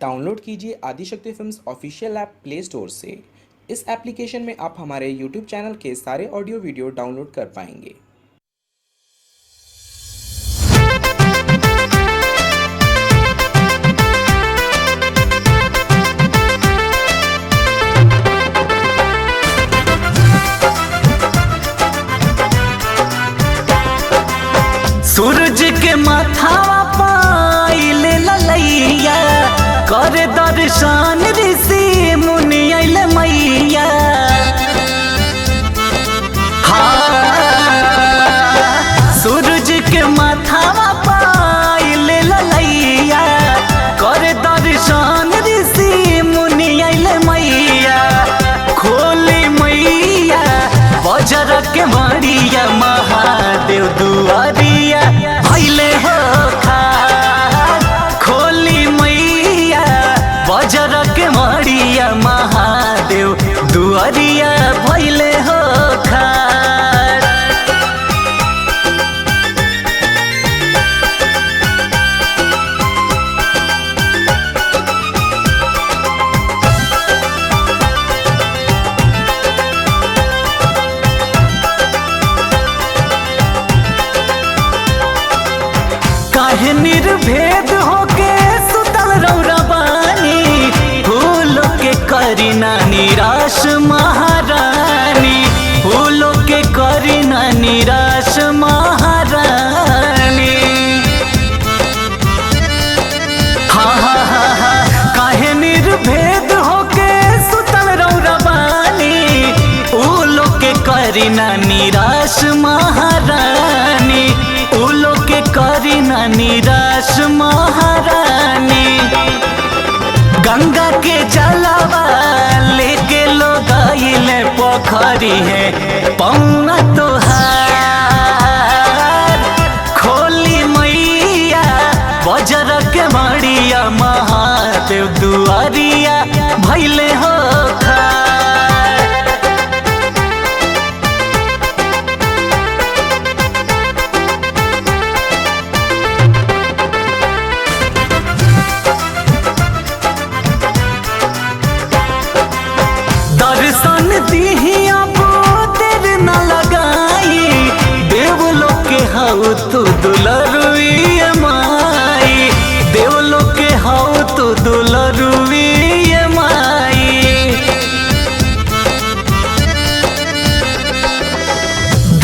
Download कीजिए Adishakti films official app play store से। इस application में आप हमारे यूट्यूब चैनल के सारे ऑडियो वीडियो डाउनलोड कर पाएंगे। सूरज के माथावा पाइले ललैया कर दर्शन ऋषि मुनि अइले मैया। सूरज के माथावा पाइले ललैया कर दर्शन ऋषि मुनि अइले मैया। खोली मैया बजर के मरिया महादेव दुआरिया भइले हो खार। खोली मैया बजर के मरिया महादेव दुआरिया भइले हो खार। काहे निर्भेद होके सुतल रौरा बानी। फूलों के करीना निराश महारानी। फूलों के करीना निराश महारानी। हा काहे निर्भेद होके सुतल रौरा बानी। फूलों के करीना निराश महारानी। फूलों के करीना निराश महारानी। गंगा के जलवा लेके लोग आइले पोखरी है पौना तोहार। खोली मैया बजर के मरिया महादेव दुआरिया भइले हो खार। दर्शन दीही अब देर न लगाई। देवलोक के हाउ तू दुलरुई माई। देवलोक के हाउ तू दुलरुई माई।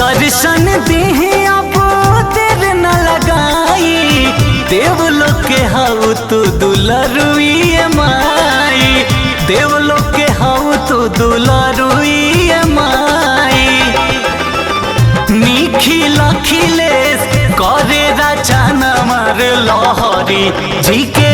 दर्शन दीही अब देर न लगाई। देवलोक के हाउ तू दुलरुई माई। देवलोक के हाउ तू दुलरुई माई। निखिल अखिलेश करे रचना मार लहरी जी के